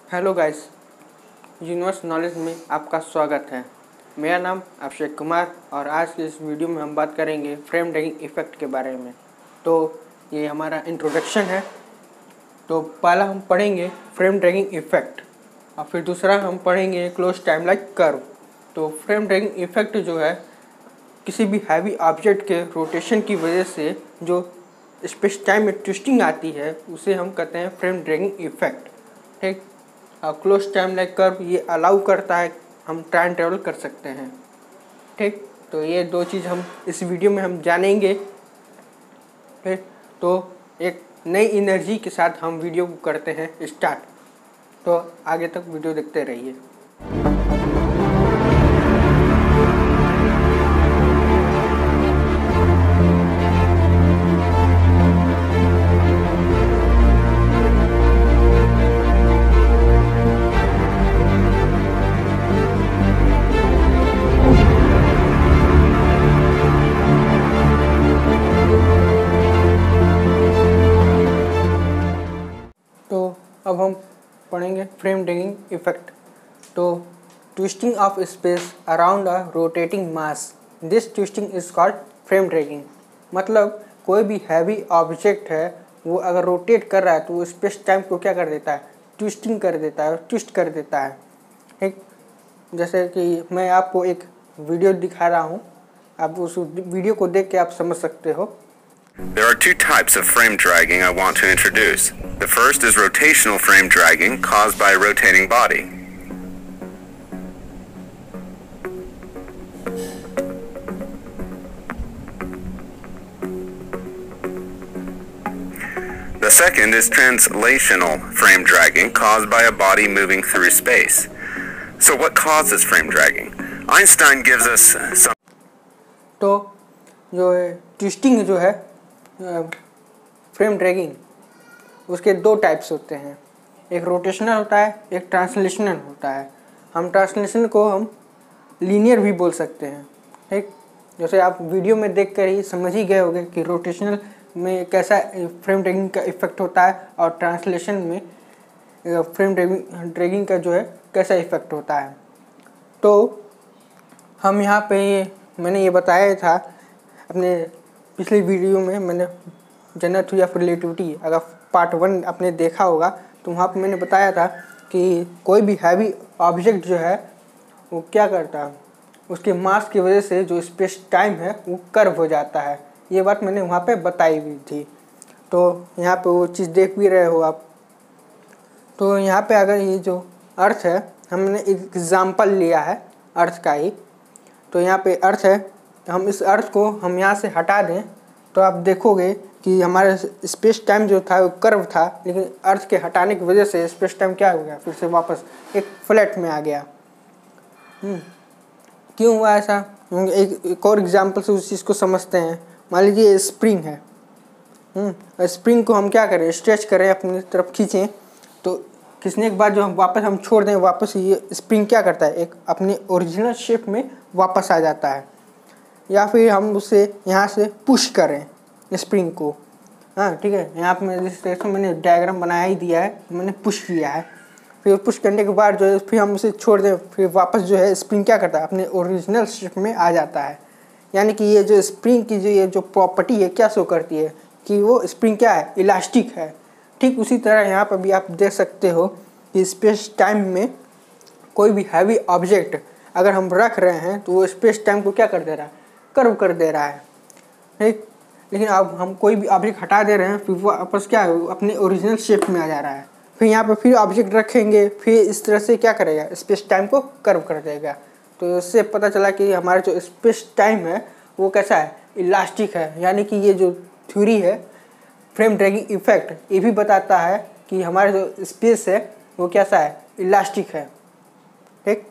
Hello guys, universe knowledge में आपका स्वागत है। मेरा नाम अभिषेक कुमार और आज की इस वीडियो में हम बात करेंगे फ्रेम ड्रैगिंग इफ़ेक्ट के बारे में। तो ये हमारा इंट्रोडक्शन है। तो पहला हम पढ़ेंगे फ्रेम ड्रैगिंग इफ़ेक्ट और फिर दूसरा हम पढ़ेंगे क्लोज टाइम लाइक कर्व। तो फ्रेम ड्रैगिंग इफ़ेक्ट जो है किसी भी हैवी ऑब्जेक्ट के रोटेशन की वजह से जो स्पेस टाइम में ट्विस्टिंग आती है उसे हम कहते हैं फ्रेम ड्रैगिंग इफ़ेक्ट। ठीक, क्लोज टाइम लाइक कर्व ये अलाउ करता है हम टाइम ट्रेवल कर सकते हैं। ठीक, तो ये दो चीज़ हम इस वीडियो में हम जानेंगे। ठीक, तो एक नई एनर्जी के साथ हम वीडियो को करते हैं स्टार्ट। तो आगे तक वीडियो देखते रहिए। तो अब हम पढ़ेंगे फ्रेम ड्रैगिंग इफेक्ट। तो twisting of space around a rotating mass, this twisting is called frame dragging. मतलब कोई भी हैवी ऑब्जेक्ट है वो अगर रोटेट कर रहा है तो वो स्पेस टाइम को क्या कर देता है, ट्विस्टिंग कर देता है, ट्विस्ट कर देता है। ठीक, जैसे कि मैं आपको एक वीडियो दिखा रहा हूँ, आप उस वीडियो को देख के आप समझ सकते हो। There are two types of frame dragging I want to introduce. The first is rotational frame dragging caused by a rotating body. The second is translational frame dragging caused by a body moving through space. So what causes frame dragging? Einstein gives us some. तो जो twisting जो है frame dragging, उसके दो types होते हैं, एक rotational होता है, एक ट्रांसलेशनल होता है। हम ट्रांसलेशन को हम लीनियर भी बोल सकते हैं। ठीक, जैसे आप वीडियो में देख कर ही समझ ही गए होंगे कि रोटेशनल में कैसा फ्रेम ड्रैगिंग का इफ़ेक्ट होता है और ट्रांसलेशन में फ्रेम ड्रैगिंग का जो है कैसा इफ़ेक्ट होता है। तो हम यहाँ पे मैंने ये बताया था अपने पिछली वीडियो में, मैंने जनरल थ्योरी ऑफ रिलेटिविटी अगर पार्ट 1 आपने देखा होगा तो वहाँ पे मैंने बताया था कि कोई भी हैवी ऑब्जेक्ट जो है वो क्या करता है, उसके मास की वजह से जो स्पेस टाइम है वो कर्व हो जाता है। ये बात मैंने वहाँ पे बताई हुई थी। तो यहाँ पे वो चीज़ देख भी रहे हो आप। तो यहाँ पे अगर ये जो अर्थ है, हमने एक एग्जाम्पल लिया है अर्थ का ही। तो यहाँ पे अर्थ है, हम इस अर्थ को हम यहाँ से हटा दें तो आप देखोगे कि हमारा स्पेस टाइम जो था वो कर्व था, लेकिन अर्थ के हटाने की वजह से स्पेस टाइम क्या हो गया, फिर से वापस एक फ्लैट में आ गया। क्यों हुआ ऐसा? एक और एग्जांपल से उस चीज़ को समझते हैं। मान लीजिए स्प्रिंग है, स्प्रिंग को हम क्या करें, स्ट्रेच करें, अपनी तरफ खींचें, तो खींचने के बाद जो हम वापस छोड़ दें, वापस ये स्प्रिंग क्या करता है, एक अपने ओरिजिनल शेप में वापस आ जाता है। या फिर हम उसे यहाँ से पुश करें स्प्रिंग को, हाँ ठीक है, यहाँ पे मैं जिस तरह से मैंने डायग्राम बनाया ही दिया है, मैंने पुश किया है। फिर पुश करने के बाद जो है फिर हम उसे छोड़ दें, फिर वापस जो है स्प्रिंग क्या करता है, अपने ओरिजिनल शेप में आ जाता है। यानी कि ये जो स्प्रिंग की जो ये जो प्रॉपर्टी है क्या शो करती है कि वो स्प्रिंग क्या है, इलास्टिक है। ठीक उसी तरह यहाँ पर भी आप देख सकते हो कि स्पेस टाइम में कोई भी हैवी ऑब्जेक्ट अगर हम रख रहे हैं तो वो स्पेस टाइम को क्या कर दे रहा है, कर्व कर दे रहा है। ठीक, लेकिन अब हम कोई भी ऑब्जेक्ट हटा दे रहे हैं, फिर वापस क्या है, अपने ओरिजिनल शेप में आ जा रहा है। फिर यहाँ पे फिर ऑब्जेक्ट रखेंगे, फिर इस तरह से क्या करेगा, स्पेस टाइम को कर्व कर देगा। तो इससे पता चला कि हमारा जो स्पेस टाइम है वो कैसा है, इलास्टिक है। यानी कि ये जो थ्योरी है फ्रेम ड्रैगिंग इफेक्ट, ये भी बताता है कि हमारा जो स्पेस है वो कैसा है, इलास्टिक है। ठीक,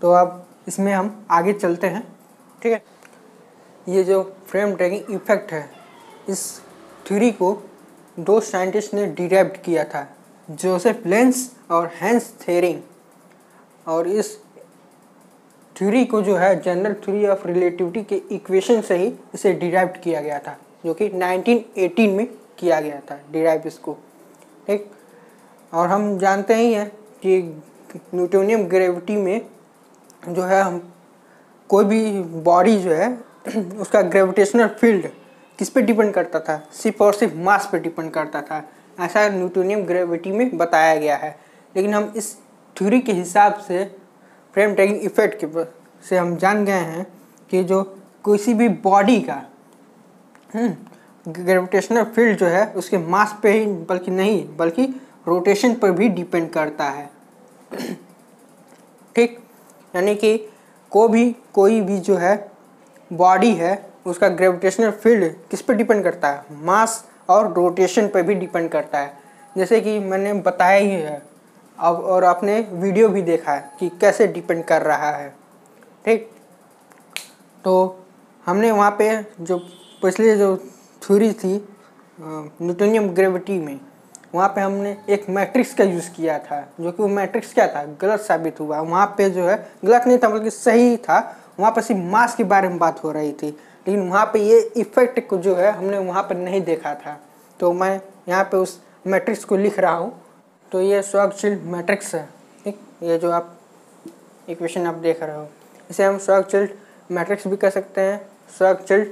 तो अब इसमें हम आगे चलते हैं। ठीक है, ये जो फ्रेम ड्रैगिंग इफेक्ट है, इस थ्योरी को दो साइंटिस्ट ने डिराइव किया था, जोसेफ लेंस और हैंस थेरिंग। और इस थ्योरी को जो है जनरल थ्योरी ऑफ रिलेटिविटी के इक्वेशन से ही इसे डिराइव किया गया था, जो कि 1918 में किया गया था डिराइव इसको। ठीक, और हम जानते ही हैं कि न्यूटोनियन ग्रेविटी में जो है हम कोई भी बॉडी जो है उसका ग्रेविटेशनल फील्ड किस पे डिपेंड करता था, सिर्फ और सिर्फ मास पे डिपेंड करता था। ऐसा न्यूटोनियन ग्रेविटी में बताया गया है। लेकिन हम इस थ्योरी के हिसाब से फ्रेम ड्रैगिंग इफेक्ट से हम जान गए हैं कि जो किसी भी बॉडी का ग्रेविटेशनल फील्ड जो है उसके मास पे ही बल्कि रोटेशन पर भी डिपेंड करता है। ठीक, यानी कि कोई भी जो है बॉडी है उसका ग्रेविटेशनल फील्ड किस पर डिपेंड करता है, मास और रोटेशन पर भी डिपेंड करता है। जैसे कि मैंने बताया ही है अब, और आपने वीडियो भी देखा है कि कैसे डिपेंड कर रहा है। ठीक, तो हमने वहाँ पे जो पिछले जो थ्योरी थी न्यूटोनियन ग्रेविटी में, वहाँ पे हमने एक मैट्रिक्स का यूज़ किया था, जो कि वो मैट्रिक्स क्या था, गलत साबित हुआ। वहाँ पे जो है गलत नहीं था बल्कि सही था। वहाँ पर सिर्फ मास के बारे में बात हो रही थी, लेकिन वहाँ पे ये इफेक्ट को जो है हमने वहाँ पर नहीं देखा था। तो मैं यहाँ पे उस मैट्रिक्स को लिख रहा हूँ। तो ये स्वैग-चिल्ड मैट्रिक्स है। ठीक, ये जो आप इक्वेशन आप देख रहे हो, इसे हम स्वैग-चिल्ड मैट्रिक्स भी कह सकते हैं, स्वैग-चिल्ड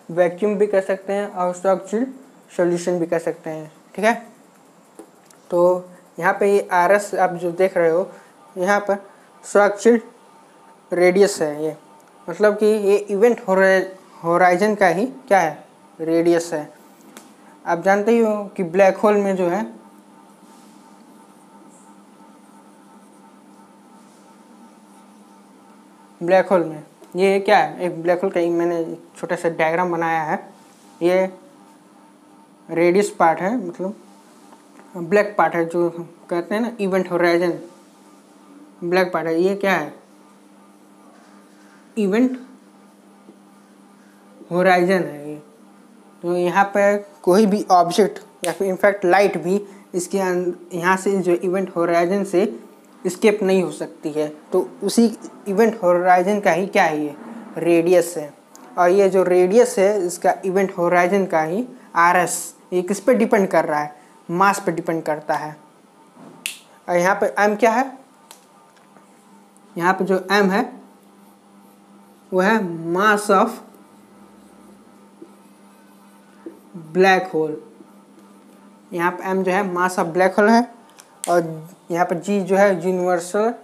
वैक्यूम भी कह सकते हैं, और स्वैग-चिल्ड सॉल्यूशन भी कह सकते हैं। ठीक है, तो यहाँ पे ये RS आप जो देख रहे हो, यहाँ पर स्वैग-चिल्ड रेडियस है। ये मतलब कि ये इवेंट होराइजन का ही क्या है, रेडियस है। आप जानते ही हो कि ब्लैक होल में जो है ब्लैक होल में ये क्या है, एक ब्लैक होल का मैंने छोटा सा डायग्राम बनाया है। ये रेडियस पार्ट है, मतलब ब्लैक पार्ट है, जो कहते हैं ना इवेंट होराइजन, ब्लैक पार्ट है। ये क्या है, इवेंट होराइजन है ये। तो यहाँ पे कोई भी ऑब्जेक्ट या फिर इनफैक्ट लाइट भी इसके यहाँ से जो इवेंट होराइजन से स्केप नहीं हो सकती है। तो उसी इवेंट होराइजन का ही क्या है, ये रेडियस है। और ये जो रेडियस है इसका इवेंट होराइजन का ही RS, ये किस पे डिपेंड कर रहा है, मास पे डिपेंड करता है। और यहाँ पे m क्या है, यहाँ पे जो m है वो है मास ऑफ ब्लैक होल। यहाँ पे m जो है मास ऑफ ब्लैक होल है, और यहाँ पर g जो है यूनिवर्सल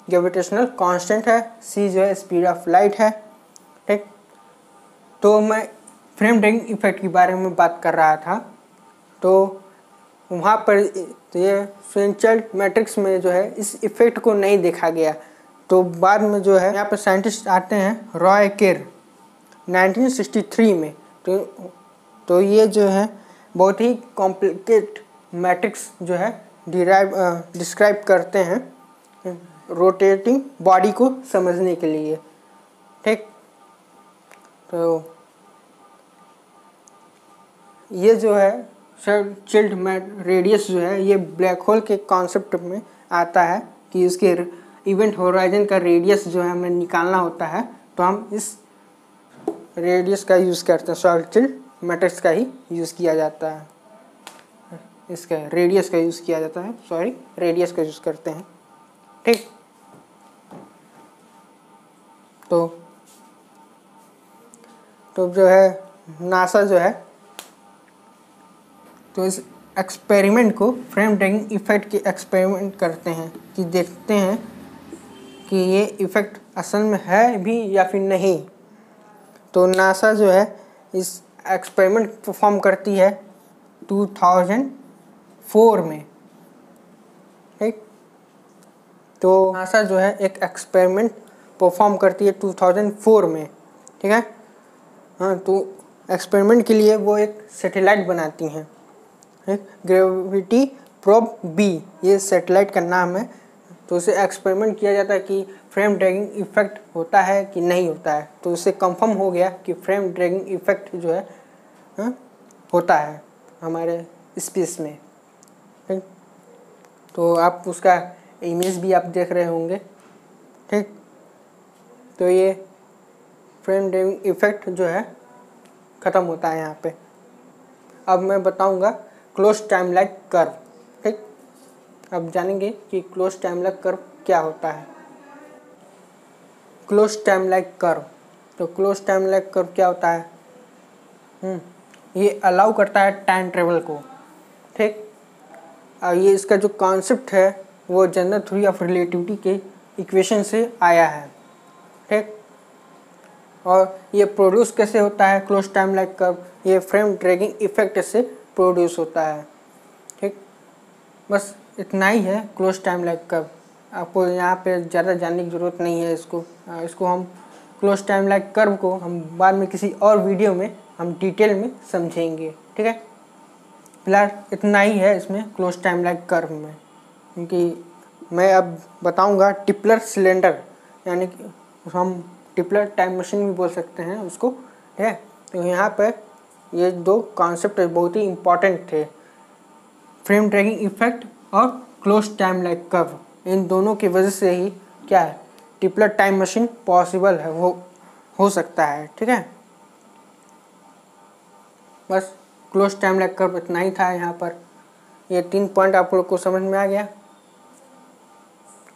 ग्रेविटेशनल कांस्टेंट है, c जो है स्पीड ऑफ लाइट है। ठीक, तो मैं फ्रेम ड्रैगिंग इफेक्ट के बारे में बात कर रहा था। तो वहाँ पर तो ये स्वैग-चिल्ड मैट्रिक्स में जो है इस इफेक्ट को नहीं देखा गया। तो बाद में जो है यहाँ पर साइंटिस्ट आते हैं रॉय केर 1963 में। तो ये जो है बहुत ही कॉम्प्लिकेट मैट्रिक्स जो है डिस्क्राइब करते हैं रोटेटिंग बॉडी को समझने के लिए। ठीक, तो ये जो है स्वैग-चिल्ड रेडियस जो है ये ब्लैक होल के कॉन्सेप्ट में आता है कि उसके इवेंट होराइजन का रेडियस जो है हमें निकालना होता है। तो हम इस रेडियस का यूज़ करते हैं, स्वैग-चिल्ड मैट्रिक्स का ही यूज़ किया जाता है, इसका रेडियस का यूज़ किया जाता है, रेडियस का यूज़ करते हैं। ठीक, तो जो है नासा जो है तो इस एक्सपेरिमेंट को फ्रेम ड्रैगिंग इफेक्ट के एक्सपेरिमेंट करते हैं कि देखते हैं कि ये इफ़ेक्ट असल में है भी या फिर नहीं। तो नासा जो है इस एक्सपेरिमेंट परफॉर्म करती है 2004 में। ठीक, तो नासा जो है एक एक्सपेरिमेंट परफॉर्म करती है 2004 में। ठीक है, हाँ, तो एक्सपेरिमेंट के लिए वो एक सैटेलाइट बनाती हैं, ग्रेविटी प्रोब B, ये सैटेलाइट का नाम है। तो उसे एक्सपेरिमेंट किया जाता है कि फ्रेम ड्रैगिंग इफेक्ट होता है कि नहीं होता है। तो उससे कंफर्म हो गया कि फ्रेम ड्रैगिंग इफेक्ट जो है होता है हमारे स्पेस में। ठीक, तो आप उसका इमेज भी आप देख रहे होंगे। ठीक, तो ये फ्रेम ड्रैगिंग इफेक्ट जो है ख़त्म होता है यहाँ पे। अब मैं बताऊँगा क्लोज टाइमलाइन कर्व। ठीक, अब जानेंगे कि क्लोज टाइम लाइक कर्व क्या होता है। क्लोज टाइम लाइक कर्व, तो क्लोज टाइम लाइक कर्व क्या होता है? ये अलाउ करता है टाइम ट्रेवल को, ठीक। और ये इसका जो कॉन्सेप्ट है वो जनरल थ्योरी ऑफ रिलेटिविटी के इक्वेशन से आया है, ठीक। और ये प्रोड्यूस कैसे होता है क्लोज टाइम लाइक कर्व? ये फ्रेम ड्रैगिंग इफेक्ट से प्रोड्यूस होता है, ठीक। बस इतना ही है क्लोज टाइम लाइक कर्व। आपको यहाँ पे ज़्यादा जानने की ज़रूरत नहीं है। इसको हम क्लोज टाइम लाइक कर्व को हम बाद में किसी और वीडियो में हम डिटेल में समझेंगे, ठीक है। फिलहाल इतना ही है इसमें क्लोज टाइम लाइक कर्व में, क्योंकि मैं अब बताऊंगा टिपलर सिलेंडर, यानी कि हम टिपलर टाइम मशीन भी बोल सकते हैं उसको, ठीक है। तो यहाँ पर ये दो कॉन्सेप्ट बहुत ही इम्पॉर्टेंट थे, फ्रेम ड्रैगिंग इफेक्ट और क्लोज टाइम लाइक कर्व। इन दोनों की वजह से ही क्या है, टिपलर टाइम मशीन पॉसिबल है, वो हो सकता है, ठीक है। बस क्लोज टाइम लाइक कर्व इतना ही था। यहाँ पर ये 3 पॉइंट आप लोग को समझ में आ गया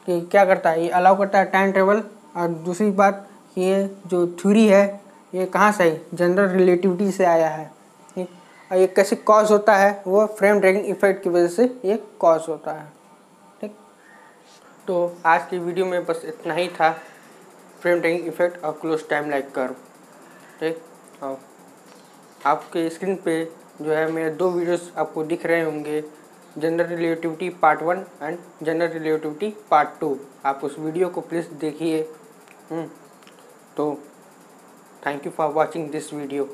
कि क्या करता है, ये अलाउ करता है टाइम ट्रेवल। और दूसरी बात, ये जो थ्योरी है ये कहाँ से आई, जनरल रिलेटिविटी से आया है, ठीक। और ये कैसे कॉज होता है, वो फ्रेम ड्रैगिंग इफेक्ट की वजह से ये कॉज होता है, ठीक। तो आज की वीडियो में बस इतना ही था, फ्रेम ड्रैगिंग इफेक्ट और क्लोज टाइम लाइक कर्व, ठीक। और आपके स्क्रीन पे जो है मेरे 2 वीडियोस आपको दिख रहे होंगे, general relativity part 1 and general relativity part 2। आप उस वीडियो को प्लीज़ देखिए। तो thank you for watching this video.